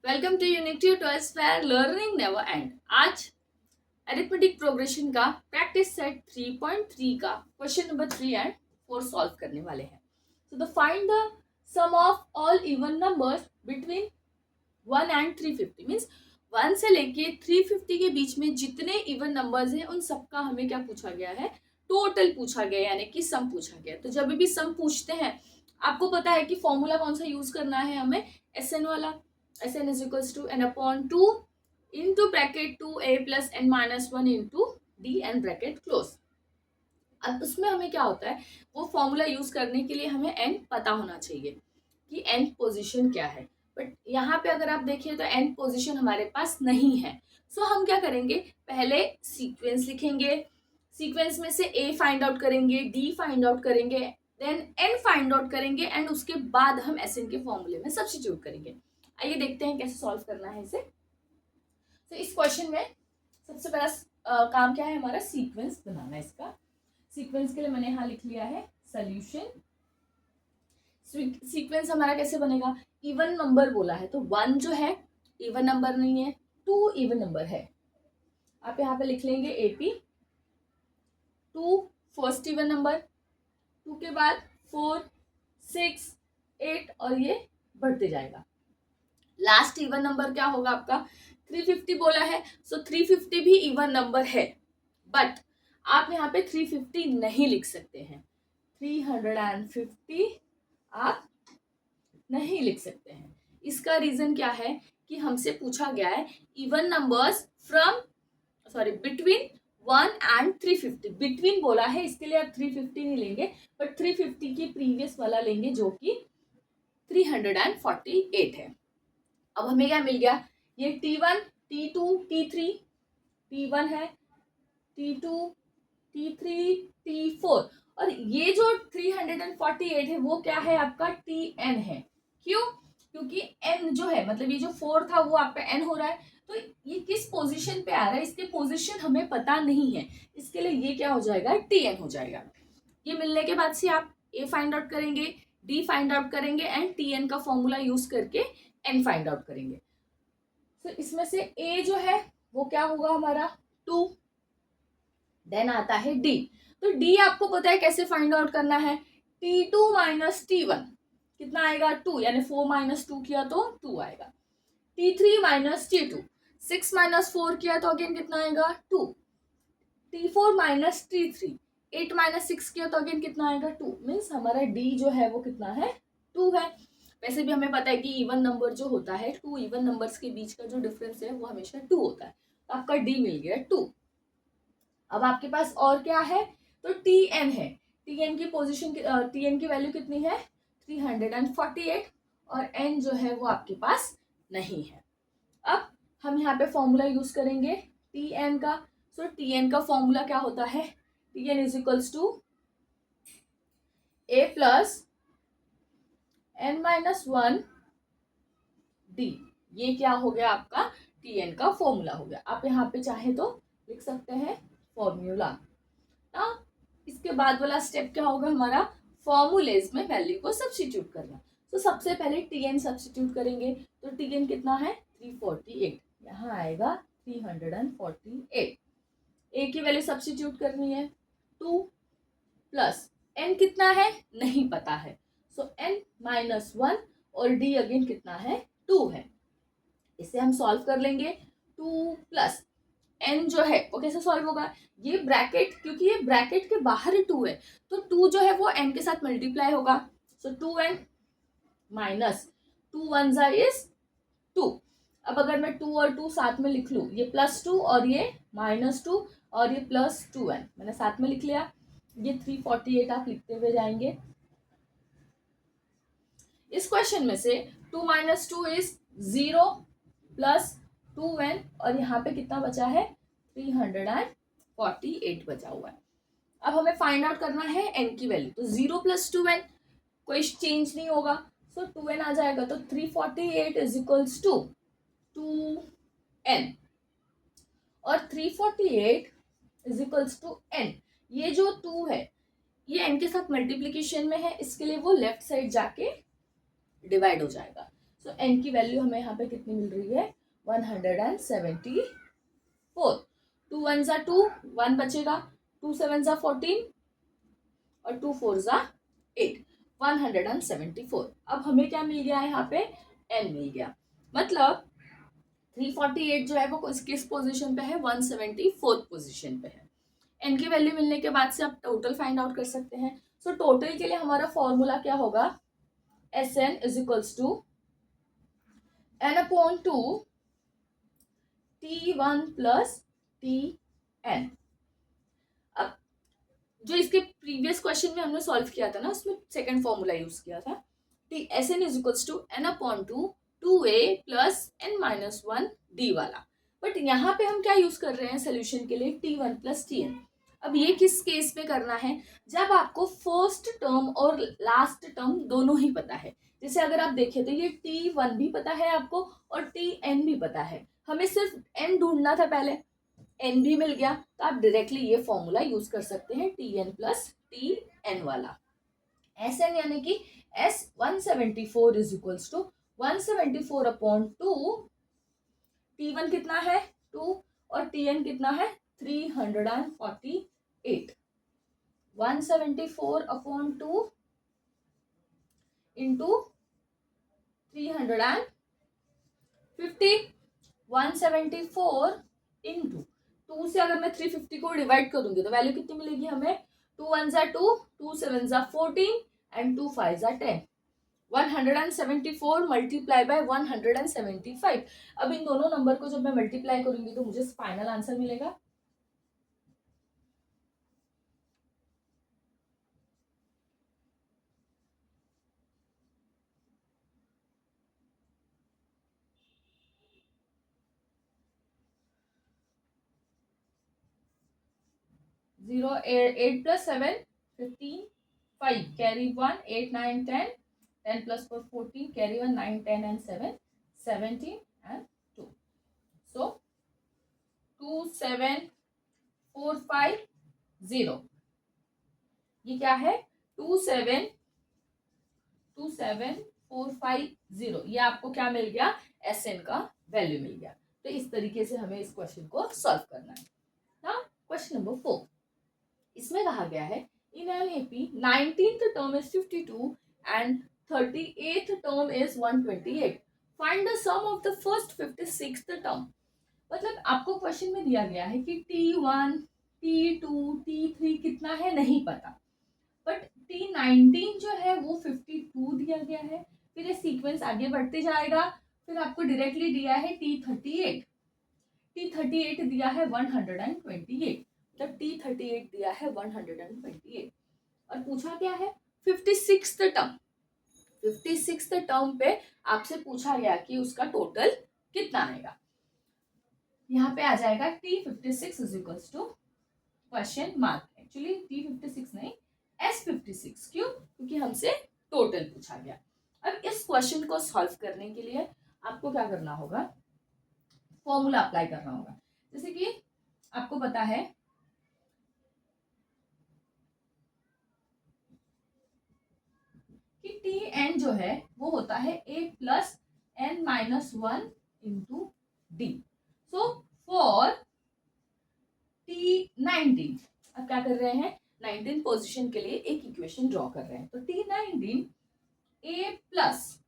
Welcome to Unity toys fair learning never end. आज arithmetic progression का practice set 3.3 का question number 3 and 4 solve करने वाले हैं। So the find the sum of all even numbers between 1 and 350 means 1 से लेके 350 के बीच में जितने इवन नंबर्स हैं उन सबका हमें क्या पूछा गया है, टोटल पूछा गया, यानी कि सम पूछा गया। तो जब भी सम पूछते हैं आपको पता है कि फॉर्मूला कौन सा यूज करना है, हमें एसएन वाला। S N is equals to N upon 2 into bracket 2a plus n minus 1 into d and bracket close। अब उसमें हमें क्या होता है, वो फॉर्मूला यूज करने के लिए हमें n पता होना चाहिए कि n पोजीशन क्या है। बट यहाँ पे अगर आप देखिए तो n पोजीशन हमारे पास नहीं है। सो हम क्या करेंगे, पहले सीक्वेंस लिखेंगे, सीक्वेंस में से a फाइंड आउट करेंगे, d फाइंड आउट करेंगे, देन n फाइंड आउट करेंगे एंड उसके बाद हम एसएन के फॉर्मूले में सब्स्टिट्यूट करेंगे। आइए देखते हैं कैसे सॉल्व करना है इसे। तो इस क्वेश्चन में सबसे पहला काम क्या है हमारा, सीक्वेंस बनाना है। इसका सीक्वेंस के लिए मैंने यहाँ लिख लिया है सॉल्यूशन। सीक्वेंस हमारा कैसे बनेगा, इवन नंबर बोला है तो 1 जो है इवन नंबर नहीं है, 2 इवन नंबर है। आप यहाँ पे लिख लेंगे एपी 2 फर्स्ट इवन नंबर, 2 के बाद 4 6 8 और ये बढ़ते जाएगा। लास्ट इवन नंबर क्या होगा आपका, 350 बोला है। सो 350 भी इवन नंबर है, बट आप यहाँ पे 350 नहीं लिख सकते हैं, 350 आप नहीं लिख सकते हैं। इसका रीजन क्या है कि हमसे पूछा गया है even numbers from between 1 and 350। Between बोला है, इसके लिए आप 350 नहीं लेंगे बट 350 की प्रीवियस वाला लेंगे जो कि 348 है। अब हमें क्या मिल गया, ये T1 T2 T3, T1 है, T2 T3 T4 और ये जो 348 है वो क्या है आपका Tn है। क्यों, क्योंकि n जो है मतलब ये जो 4 था वो आपका n हो रहा है, तो ये किस पोजीशन पे आ रहा है इसके पोजीशन हमें पता नहीं है, इसके लिए ये क्या हो जाएगा, Tn हो जाएगा। ये मिलने के बाद से आप a फाइंड आउट करेंगे, d फाइंड आउट करेंगे एंड Tn का फॉर्मूला यूज करके n फाइंड आउट करेंगे। तो इसमें से a जो है वो क्या होगा हमारा 2, देन आता है d। तो d आपको पता है कैसे फाइंड आउट करना है, T2 माइनस T1 कितना आएगा 2, यानी 4 माइनस 2 किया तो 2 आएगा। T3 माइनस T2 6 माइनस 4 किया तो अगेन कितना आएगा 2। T4 माइनस T3 8 माइनस 6 किया तो अगेन कितना आएगा 2। मीन्स हमारा d जो है वो कितना है 2 है। वैसे भी हमें पता है कि इवन नंबर जो होता है, 2 इवन नंबर्स के बीच का जो डिफरेंस है वो हमेशा 2 होता है। तो आपका d मिल गया 2। अब आपके पास और क्या है, तो Tn है। Tn की पोजीशन Tn की वैल्यू कितनी है 348 और n जो है वो आपके पास नहीं है। अब हम यहाँ पे फॉर्मूला यूज करेंगे Tn का। सो Tn का फॉर्मूला क्या होता है, Tn is equals to a plus n minus 1 d। ये क्या हो गया आपका Tn का फॉर्मूला हो गया। आप यहाँ पे चाहे तो लिख सकते हैं फॉर्मूला। ना इसके बाद वाला स्टेप क्या होगा हमारा, फॉर्मूलेज में वैल्यू को सब्स्टिट्यूट करना। तो सबसे पहले Tn सब्स्टिट्यूट करेंगे तो Tn कितना है 348, यहाँ आएगा 348। a की वैल्यू सब्स्टिट्यूट करनी है 2 प्लस n कितना है नहीं पता है, सो n माइनस 1 और d अगेन कितना है 2 है। इसे हम सॉल्व कर लेंगे, 2 प्लस n जो है वो कैसे सॉल्व होगा, ये ब्रैकेट क्योंकि ये ब्रैकेट के बाहर 2 है तो 2 जो है वो n के साथ मल्टीप्लाई होगा। सो 2n माइनस 2 1 इज 2। अब अगर मैं 2 और 2 साथ में लिख लूँ, ये +2 और ये -2 और ये +2n मैंने साथ में लिख लिया। ये 348 आप लिखते हुए जाएंगे। इस क्वेश्चन में से 2 माइनस 2 इज 0 प्लस 2n और यहाँ पे कितना बचा है 348 बचा हुआ है। अब हमें फाइंड आउट करना है n की वैल्यू, तो 0 प्लस 2n कोई चेंज नहीं होगा, सो 2n आ जाएगा। तो 348 इज इक्वल्स टू 2n और 348 इज इक्वल्स टू n। ये जो 2 है ये n के साथ मल्टीप्लीकेशन में है, इसके लिए वो लेफ्ट साइड जाके डिवाइड हो जाएगा। सो n की वैल्यू हमें यहाँ पे कितनी मिल रही है 174। 2 1 जा 2, 1 बचेगा, 2 7 जा 14 और 2 4 जा 8, 174। अब हमें क्या मिल गया है यहाँ पे n मिल गया, मतलब 348 जो है वो किस पोजीशन पे है 174 पोजीशन पे है। n की वैल्यू मिलने के बाद से आप टोटल फाइंड आउट कर सकते हैं। सो टोटल के लिए हमारा फॉर्मूला क्या होगा, Sn is equals to n/2 T1 plus Tn। अब जो इसके प्रीवियस क्वेश्चन में हमने सॉल्व किया था ना, उसमें सेकंड फॉर्मूला यूज किया था, Sn is equals to n/2 2a plus n-1 d वाला। बट यहाँ पे हम क्या यूज कर रहे हैं सोल्यूशन के लिए, T1 प्लस Tn। अब ये किस केस में करना है, जब आपको फर्स्ट टर्म और लास्ट टर्म दोनों ही पता है। जैसे अगर आप देखें तो ये T1 भी पता है आपको और Tn भी पता है, हमें सिर्फ n ढूंढना था, पहले n भी मिल गया, तो आप डायरेक्टली ये फॉर्मूला यूज कर सकते हैं Tn प्लस Tn वाला। Sn यानी कि S174 is equals to 174/2, T1 कितना है 2 और Tn कितना है 348। 174/2 इंटू 350, 174 इंटू 2 से अगर मैं 350 को डिवाइड करूंगी तो वैल्यू कितनी मिलेगी हमें, 2 1 जा 2, 2 7 जा 14 एंड 2 5 जा 10, 174 मल्टीप्लाई बाय 175। अब इन दोनों नंबर को जब मैं मल्टीप्लाई करूंगी तो मुझे फाइनल आंसर मिलेगा 0 8 plus 7 15 5 carry 1 8 9 10 10 plus 4 14 carry 1 9 10 and 7 17 and 2। so 2 7 4 5 0, ये क्या है 2 7 4 5 0, ये आपको क्या मिल गया Sn का वैल्यू मिल गया। तो इस तरीके से हमें इस क्वेश्चन को सॉल्व करना है ना। क्वेश्चन नंबर 4, इसमें कहा गया है in an AP 19th term is 52 and 38th term is 128, find the sum of the first 56th term. मतलब आपको क्वेश्चन में दिया गया है कि T1 T2 T3 कितना है नहीं पता, बट T19 जो है वो 52 दिया गया है, फिर ये सीक्वेंस आगे बढ़ते जाएगा, फिर आपको डायरेक्टली दिया है T38 दिया है 128, मतलब T38 दिया है 128 और पूछा क्या है 56th टर्म। 56th टर्म पे आपसे पूछा गया कि उसका टोटल कितना आएगा, यहाँ पे आ जाएगा T56 is equals to question mark, actually T56 नहीं S56, क्यों, क्योंकि हमसे टोटल पूछा गया। अब इस क्वेश्चन को सॉल्व करने के लिए आपको क्या करना होगा, फॉर्मूला अप्लाई करना होगा। जैसे कि आपको पता है कि Tn जो है वो होता है a plus n-1 into D. So for T19 अब क्या कर रहे हैं 19 पोजीशन के लिए एक इक्वेशन ड्रॉ कर रहे हैं, तो T19 a प्लस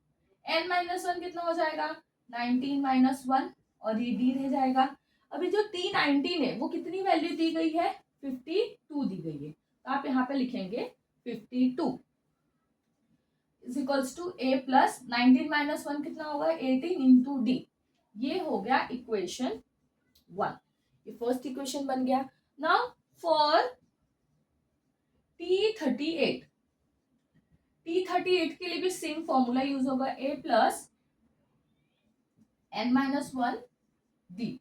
n-1 कितना हो जाएगा 19 - 1 और ये d रह जाएगा। अभी जो T19 है वो कितनी वैल्यू दी गई है 52 दी गई है, तो आप यहाँ पे लिखेंगे 52 is equals to a plus 19 - 1 कितना होगा 18 इंटू डी, ये हो गया इक्वेशन 1, ये फर्स्ट इक्वेशन बन गया। नाउ फॉर T38 के लिए भी सेम फॉर्मूला यूज होगा a plus n-1 d।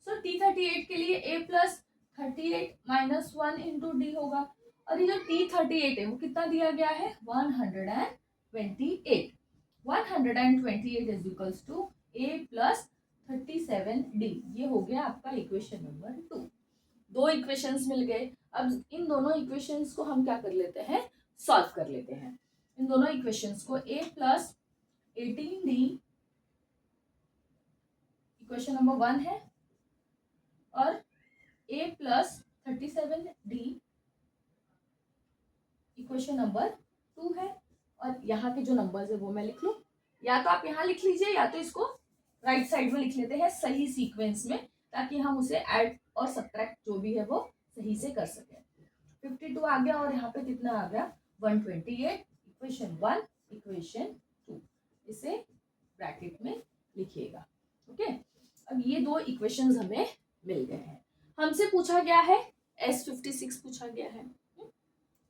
So T38 के लिए a प्लस 38 - 1 इंटू डी होगा, और ये जो T38 है वो कितना दिया गया है 128 is equals to a plus 37d, ये हो गया आपका इक्वेशन नंबर 2। दो इक्वेशंस मिल गए, अब इन दोनों इक्वेशंस को हम क्या कर लेते हैं सॉल्व कर लेते हैं। इन दोनों इक्वेशंस को a plus 18d equation number 1 है, और a plus 37d equation number 2 है। और यहाँ के जो नंबर्स है वो मैं लिख लूँ, या तो आप यहाँ लिख लीजिए या तो इसको राइट साइड में लिख लेते हैं सही सीक्वेंस में, ताकि हम उसे ऐड और सब्ट्रैक्ट जो भी है वो सही से कर सकें। 52 आ गया और यहाँ पे कितना आ गया 128, इक्वेशन 1 इक्वेशन 2, इसे ब्रैकेट में लिखिएगा। ओके, अब ये दो इक्वेशंस हमें मिल गए हैं। हमसे पूछा गया है S56 पूछा गया है।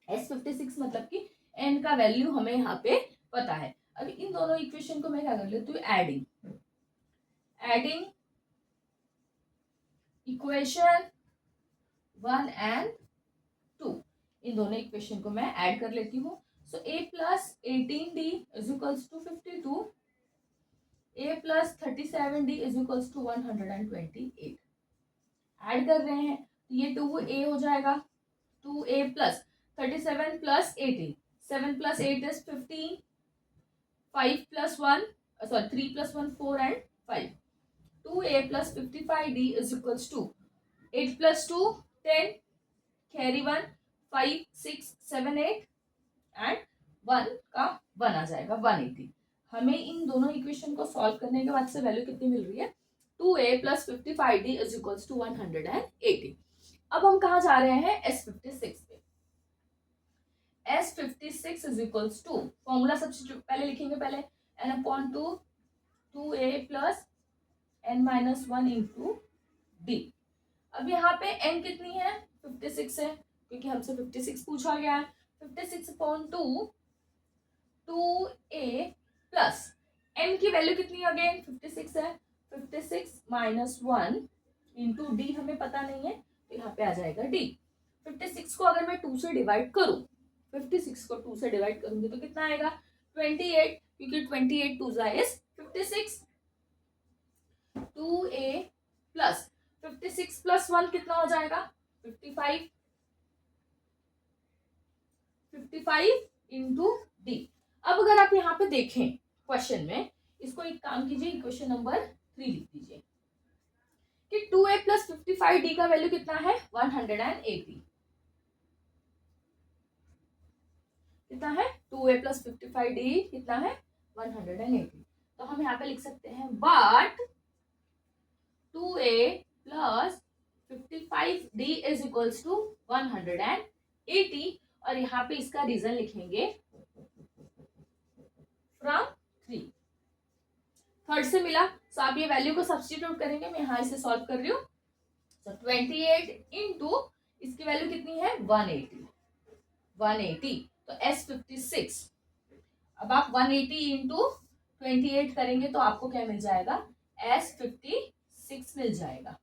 S56 मतलब कि n का वैल्यू हमें यहाँ पे पता है। अब इन दोनों इक्वेशन को मैं क्या कर लेती हूँ, एडिंग इक्वेशन 1 एंड 2, इन दोनों इक्वेशन को मैं ऐड कर लेती हूँ। So a plus 18d is equals to 52, a plus 37d is equals to 128। Add कर रहे हैं तो ये 2a हो जाएगा, 2a plus 37 plus 18, 7 plus 8 is 15, 5 plus 1 sorry 3 plus 1 4 and 5, 2a plus 55d is equals to 8 plus 2 10, carry 1, 5 6 7 8 and 1 का 1 आ जाएगा 180। हमें इन दोनों इक्वेशन को सॉल्व करने के बाद से वैल्यू कितनी मिल रही है, 2a plus 55d is equals to 180। अब हम कहाँ जा रहे हैं, S56 पे। S56 is equals to, formula substitute पहले लिखेंगे, पहले n upon 2a plus n minus 1 into d। अब यहाँ पे n कितनी है, 56 है, क्योंकि हमसे 56 पूछा गया है। 56 अपॉन 2a प्लस n की वैल्यू कितनी है, अगेन 56 है, 56 माइनस 1 इंटू d हमें पता नहीं है, तो यहाँ पे आ जाएगा d। 56 को अगर मैं 2 से डिवाइड करूं, 56 को 2 से डिवाइड करूंगी तो कितना आएगा 28, क्योंकि 28 2 इज 56। 2a प्लस 56 प्लस 1 कितना हो जाएगा 55, 55 इंटू डी। अब अगर आप यहाँ पे देखें क्वेश्चन में, इसको एक काम कीजिए, इक्वेशन नंबर 3 लिख दीजिए कि 2a प्लस 55d का वैल्यू कितना है 180। कितना है 2a प्लस 55d कितना है 180। तो हम यहाँ पे लिख सकते हैं but 2a plus 55d is equals to 180, और यहाँ पे इसका रीजन लिखेंगे फ्रॉम 3। थर्ड से मिला, तो आप ये वैल्यू को सब्स्टिट्यूट करेंगे, मैं यहाँ इसे सॉल्व कर रही हूँ। तो 28 इंटू इसकी वैल्यू कितनी है 180, तो S56। अब आप 180 इंटू 28 करेंगे तो आपको क्या मिल जाएगा S56 मिल जाएगा।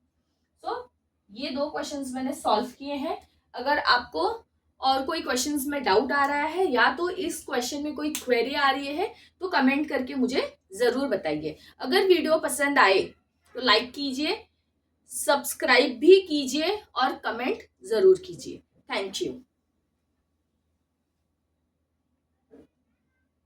तो ये दो क्वेश्चंस मैंने सॉल्व किए हैं। अगर आपको और कोई क्वेश्चंस में डाउट आ रहा है या तो इस क्वेश्चन में कोई क्वेरी आ रही है तो कमेंट करके मुझे जरूर बताइए। अगर वीडियो पसंद आए तो लाइक कीजिए, सब्सक्राइब भी कीजिए और कमेंट जरूर कीजिए। Thank you.